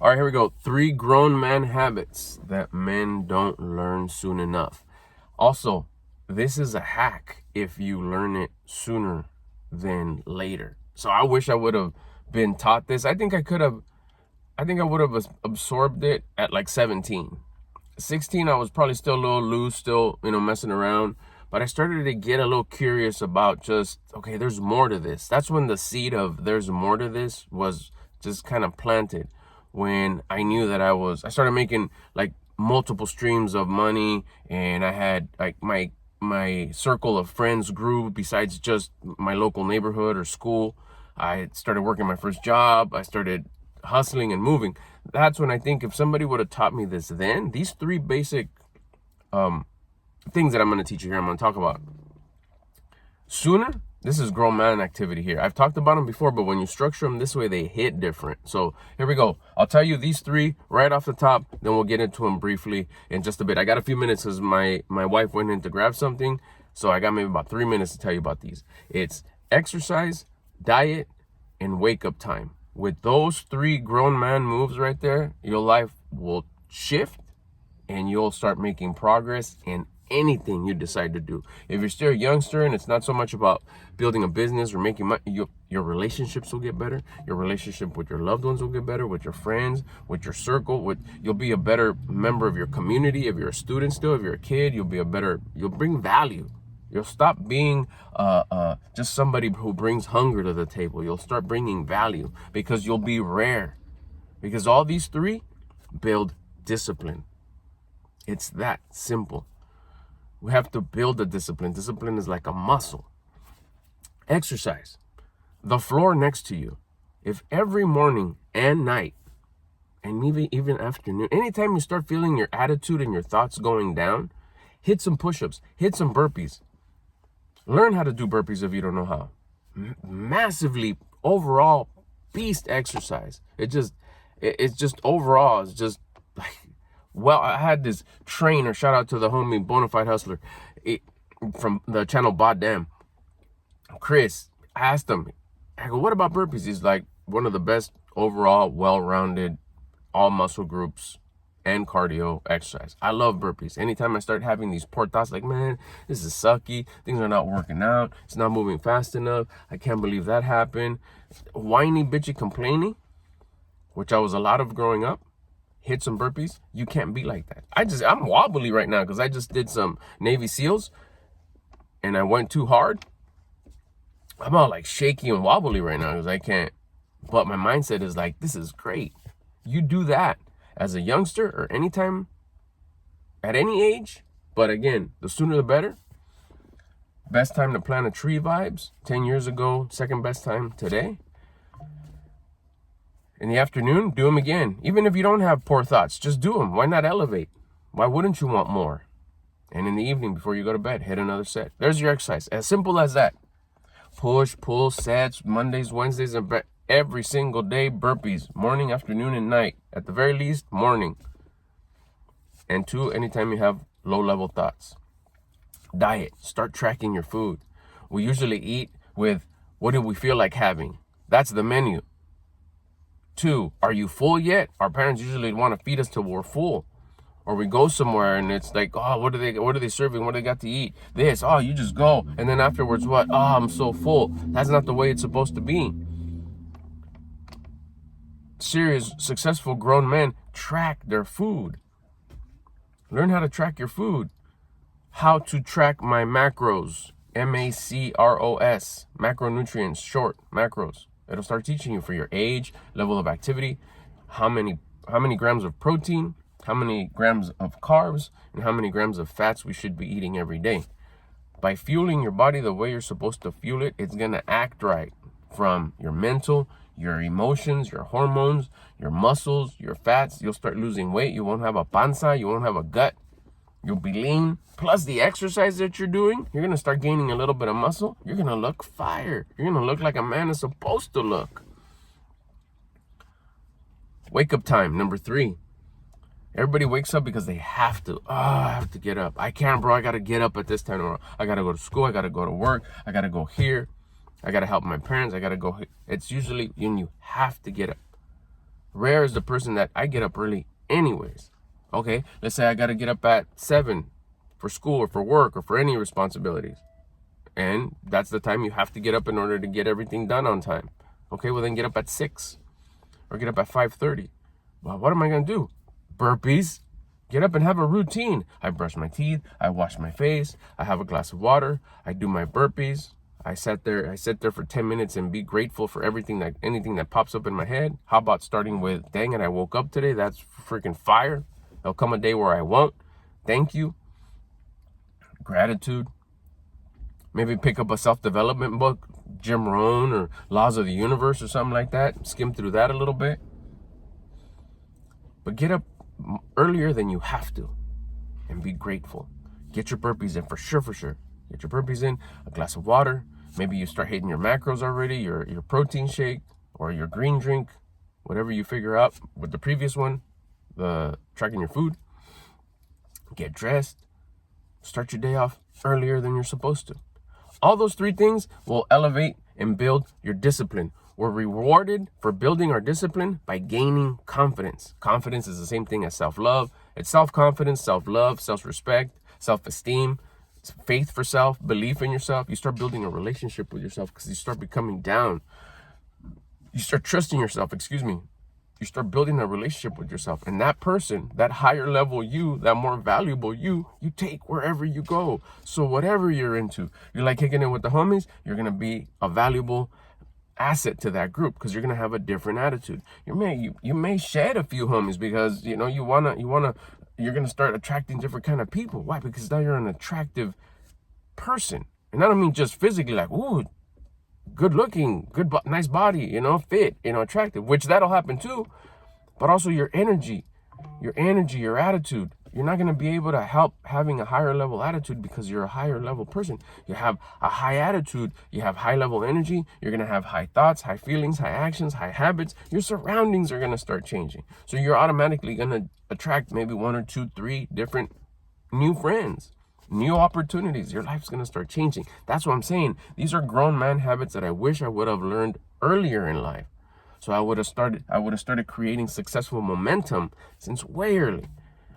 All right, here we go. 3 grown man habits that men don't learn soon enough. Also, this is a hack if you learn it sooner than later. So I wish I would have been taught this. I think I would have absorbed it at like 17. 16, I was probably still a little loose, still, messing around. But I started to get a little curious about just, okay, there's more to this. That's when the seed of there's more to this was just kind of planted. When I knew that I started making like multiple streams of money, and I had like my circle of friends grew besides just my local neighborhood or school. I started working my first job. I started hustling and moving. That's when I think if somebody would have taught me this then, these 3 basic things that I'm going to teach you here, I'm going to talk about sooner. This is grown man activity here. I've talked about them before, but when you structure them this way, they hit different. So here we go. I'll tell you these 3 right off the top, then we'll get into them briefly in just a bit. I got a few minutes because my wife went in to grab something. So I got maybe about 3 minutes to tell you about these. It's exercise, diet, and wake up time. With those 3 grown man moves right there, your life will shift and you'll start making progress in anything you decide to do. If you're still a youngster and it's not so much about building a business or making money, your relationships will get better. Your relationship with your loved ones will get better, with your friends, with your circle. You'll be a better member of your community. If you're a student still, if you're a kid, you'll bring value. You'll stop being just somebody who brings hunger to the table. You'll start bringing value because you'll be rare. Because all these 3 build discipline. It's that simple. We have to build a discipline. Discipline is like a muscle. Exercise. The floor next to you. If every morning and night, and even afternoon, anytime you start feeling your attitude and your thoughts going down, hit some push-ups, hit some burpees. Learn how to do burpees if you don't know how. Massively overall beast exercise. It's just overall, it's just like, well, I had this trainer, shout out to the homie Bonafide Hustler from the channel Boddam, Chris. I asked him, I go, what about burpees? He's like, one of the best overall, well-rounded, all muscle groups and cardio exercise. I love burpees. Anytime I start having these poor thoughts like, man, this is sucky, things are not working out, it's not moving fast enough, I can't believe that happened, whiny, bitchy, complaining, which I was a lot of growing up, hit some burpees. You can't be like that. I'm wobbly right now because I just did some Navy SEALs and I went too hard. I'm all like shaky and wobbly right now because I can't. But my mindset is like, this is great. You do that as a youngster or anytime, at any age. But again, the sooner the better. Best time to plant a tree vibes, 10 years ago. Second best time today. In the afternoon, do them again. Even if you don't have poor thoughts, just do them. Why not elevate? Why wouldn't you want more? And in the evening, before you go to bed, hit another set. There's your exercise. As simple as that. Push, pull, sets, Mondays, Wednesdays, and every single day, burpees. Morning, afternoon, and night. At the very least, morning. And 2, anytime you have low-level thoughts. Diet. Start tracking your food. We usually eat with, what do we feel like having? That's the menu. 2, are you full yet? Our parents usually want to feed us till we're full. Or we go somewhere and it's like, oh, what are they serving? What do they got to eat? This, oh, you just go. And then afterwards, what? Oh, I'm so full. That's not the way it's supposed to be. Serious, successful grown men track their food. Learn how to track your food. How to track my macros. MACROS. Macronutrients, short, macros. It'll start teaching you for your age, level of activity, how many grams of protein, how many grams of carbs, and how many grams of fats we should be eating every day. By fueling your body the way you're supposed to fuel it, it's going to act right from your mental, your emotions, your hormones, your muscles, your fats. You'll start losing weight. You won't have a panza. You won't have a gut. You'll be lean. Plus the exercise that you're doing, you're going to start gaining a little bit of muscle. You're going to look fire. You're going to look like a man is supposed to look. Wake up time, number 3. Everybody wakes up because they have to. Oh, I have to get up. I can't, bro. I got to get up at this time tomorrow. I got to go to school. I got to go to work. I got to go here. I got to help my parents. I got to go here. It's usually when you have to get up. Rare is the person that I get up early anyways. Okay, let's say I got to get up at 7 for school or for work or for any responsibilities. And that's the time you have to get up in order to get everything done on time. Okay, well then get up at 6 or get up at 5:30. Well, what am I going to do? Burpees. Get up and have a routine. I brush my teeth. I wash my face. I have a glass of water. I do my burpees. I sit there for 10 minutes and be grateful for anything that pops up in my head. How about starting with, dang it, I woke up today. That's freaking fire. There'll come a day where I won't. Thank you. Gratitude. Maybe pick up a self-development book, Jim Rohn or Laws of the Universe or something like that. Skim through that a little bit. But get up earlier than you have to and be grateful. Get your burpees in for sure. Get your burpees in, a glass of water. Maybe you start hitting your macros already, your protein shake or your green drink, whatever you figure out with the previous one, the tracking your food. Get dressed. Start your day off earlier than you're supposed to. All those 3 things will elevate and build your discipline. We're rewarded for building our discipline by gaining confidence. Confidence is the same thing as self-love. It's self-confidence, self-love, self-respect, self-esteem, faith for self, belief in yourself. You start building a relationship with yourself because you start becoming down. You start trusting yourself, You start building a relationship with yourself. And that person, that higher level you, that more valuable you take wherever you go. So whatever you're into, you like kicking it with the homies, you're going to be a valuable asset to that group because you're going to have a different attitude. You may shed a few homies because, you're going to start attracting different kind of people. Why? Because now you're an attractive person. And I don't mean just physically like, ooh, good looking, nice body, fit, attractive, which that'll happen too. But also your energy, your attitude. You're not going to be able to help having a higher level attitude because you're a higher level person. You have a high attitude. You have high level energy. You're going to have high thoughts, high feelings, high actions, high habits. Your surroundings are going to start changing. So you're automatically going to attract maybe 1 or 2, 3 different new friends, new opportunities. Your life's going to start changing. That's what I'm saying. These are grown man habits that I wish I would have learned earlier in life. So I would have started creating successful momentum since way early.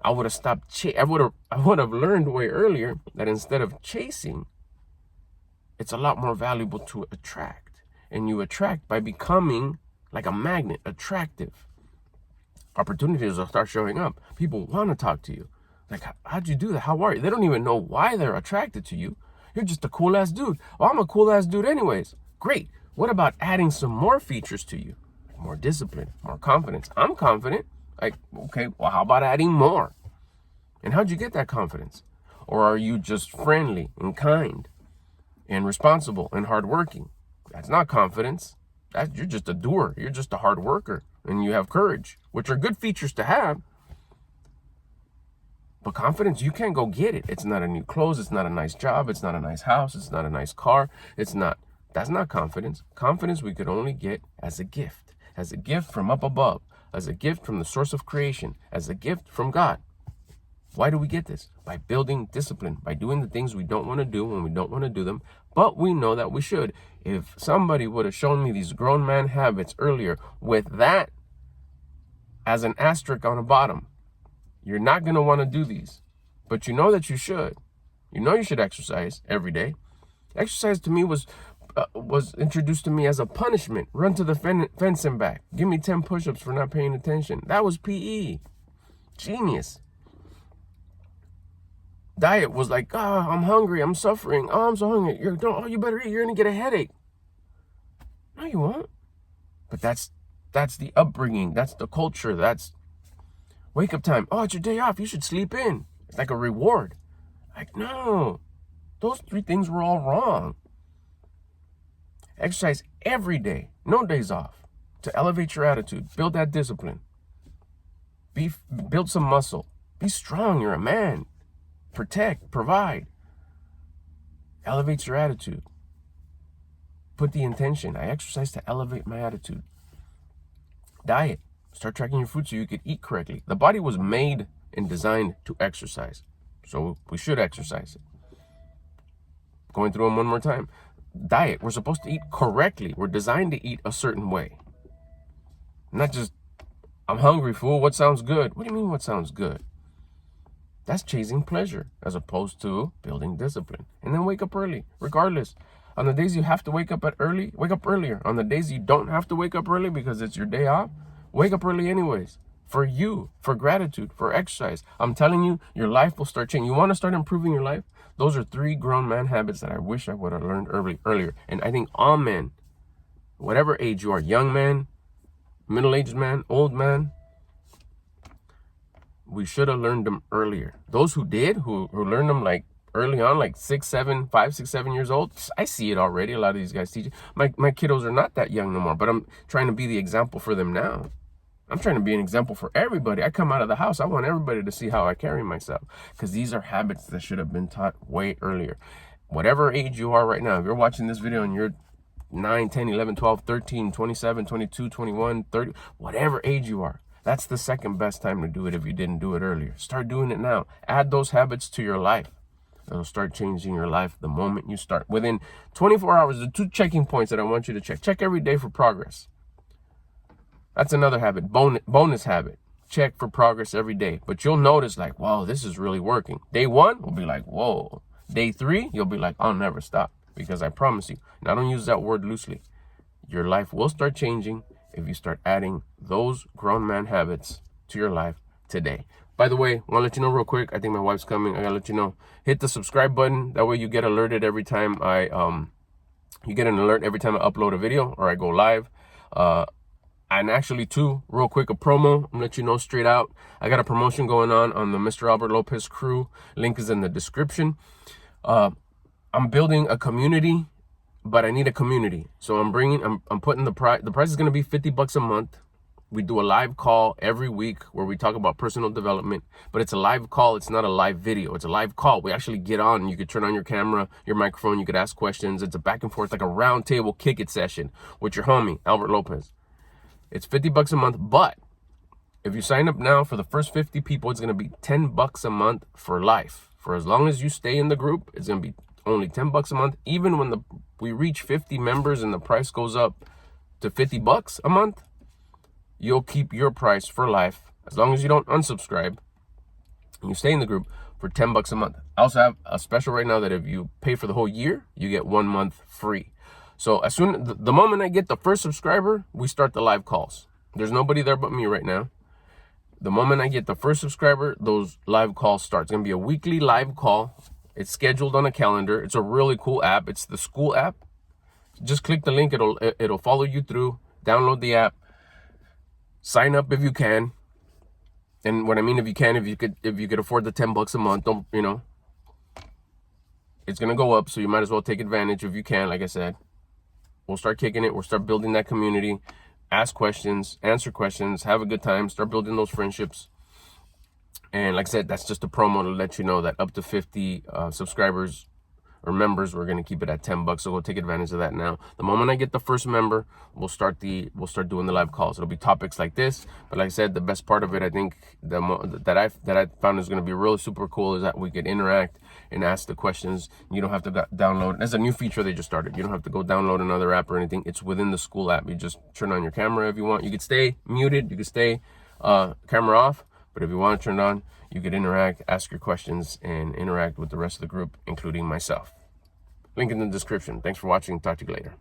I would have stopped. I would have learned way earlier that instead of chasing, it's a lot more valuable to attract. And you attract by becoming like a magnet, attractive. Opportunities will start showing up. People want to talk to you. Like, how'd you do that? How are you? They don't even know why they're attracted to you. You're just a cool ass dude. Well, I'm a cool ass dude anyways. Great. What about adding some more features to you? More discipline, more confidence. I'm confident. Like, okay, well, how about adding more? And how'd you get that confidence? Or are you just friendly and kind and responsible and hardworking? That's not confidence. You're just a doer. You're just a hard worker. And you have courage, which are good features to have. But confidence, you can't go get it. It's not a new clothes. It's not a nice job. It's not a nice house. It's not a nice car. That's not confidence. Confidence we could only get as a gift from up above, as a gift from the source of creation, as a gift from God. Why do we get this? By building discipline, by doing the things we don't want to do when we don't want to do them, but we know that we should. If somebody would have shown me these grown man habits earlier with that as an asterisk on the bottom, you're not going to want to do these, but you know that you should. You know you should exercise every day. Exercise to me was introduced to me as a punishment. Run to the fence and back. Give me 10 push-ups for not paying attention. That was PE. Genius. Diet was like, I'm hungry. I'm suffering. Oh, I'm so hungry. You better eat. You're going to get a headache. No, you won't. But that's the upbringing. That's the culture. That's wake up time. Oh, it's your day off. You should sleep in. It's like a reward. Like, no. Those 3 things were all wrong. Exercise every day. No days off. To elevate your attitude. Build that discipline. Build some muscle. Be strong. You're a man. Protect. Provide. Elevates your attitude. Put the intention. I exercise to elevate my attitude. Diet. Start tracking your food so you could eat correctly. The body was made and designed to exercise. So we should exercise it. Going through them one more time. Diet. We're supposed to eat correctly. We're designed to eat a certain way. Not just I'm hungry, fool. What sounds good? What do you mean what sounds good? That's chasing pleasure as opposed to building discipline. And then wake up early, regardless. On the days you have to wake up early, wake up earlier. On the days you don't have to wake up early because it's your day off, wake up early anyways. For you, for gratitude, for exercise. I'm telling you, your life will start changing. You want to start improving your life? Those are 3 grown man habits that I wish I would have learned earlier. And I think all men, whatever age you are, young man, middle-aged man, old man, we should have learned them earlier. Those who did, who learned them like early on, like 5, 6, 7 years old, I see it already. A lot of these guys teach. My kiddos are not that young no more, but I'm trying to be the example for them now. I'm trying to be an example for everybody. I come out of the house, I want everybody to see how I carry myself, because these are habits that should have been taught way earlier. Whatever age you are right now, if you're watching this video and you're 9, 10, 11, 12, 13, 27, 22, 21, 30, whatever age you are, that's the second best time to do it if you didn't do it earlier. Start doing it now. Add those habits to your life. It'll start changing your life the moment you start. Within 24 hours, the 2 checking points that I want you to check. Check every day for progress. That's another habit, bonus habit. Check for progress every day. But you'll notice like, wow, this is really working. Day 1 will be like, whoa. Day 3, you'll be like, I'll never stop. Because I promise you, and I don't use that word loosely, your life will start changing if you start adding those grown man habits to your life today. By the way, I want to let you know real quick, I think my wife's coming. I gotta let you know, hit the subscribe button. That way you get alerted every time you get an alert every time I upload a video or I go live. And actually too, real quick, a promo, I'm gonna let you know straight out. I got a promotion going on the Mr. Albert Lopez crew. Link is in the description. I'm building a community, but I need a community. So I'm putting the price is gonna be $50 a month. We do a live call every week where we talk about personal development, but it's a live call. It's not a live video. It's a live call. We actually get on. You could turn on your camera, your microphone. You could ask questions. It's a back and forth, like a round table kick it session with your homie, Albert Lopez. It's $50 a month, but if you sign up now for the first 50 people, it's going to be $10 a month for life. For as long as you stay in the group, it's going to be only $10 a month. Even when we reach 50 members and the price goes up to $50 a month, you'll keep your price for life as long as you don't unsubscribe and you stay in the group for $10 a month. I also have a special right now that if you pay for the whole year, you get 1 month free. So as soon the moment I get the first subscriber, we start the live calls. There's nobody there but me right now. The moment I get the first subscriber, those live calls start. It's gonna be a weekly live call. It's scheduled on a calendar. It's a really cool app. It's the school app. Just click the link. It'll follow you through. Download the app. Sign up if you can. And what I mean, if you could afford the $10 a month, don't, it's gonna go up. So you might as well take advantage if you can. Like I said, we'll start kicking it. We'll start building that community. Ask questions, answer questions, have a good time, start building those friendships. And like I said, that's just a promo to let you know that up to 50 subscribers or members, we're gonna keep it at $10. So go take advantage of that now. The moment I get the first member, we'll start doing the live calls. It'll be topics like this. But like I said, the best part of it, I think, that I found is gonna be really super cool is that we could interact and ask the questions. You don't have to download. That's a new feature they just started. You don't have to go download another app or anything. It's within the school app. You just turn on your camera if you want. You could stay muted. You could stay camera off. But if you want to turn it on, you could interact, ask your questions, and interact with the rest of the group, including myself. Link in the description. Thanks for watching. Talk to you later.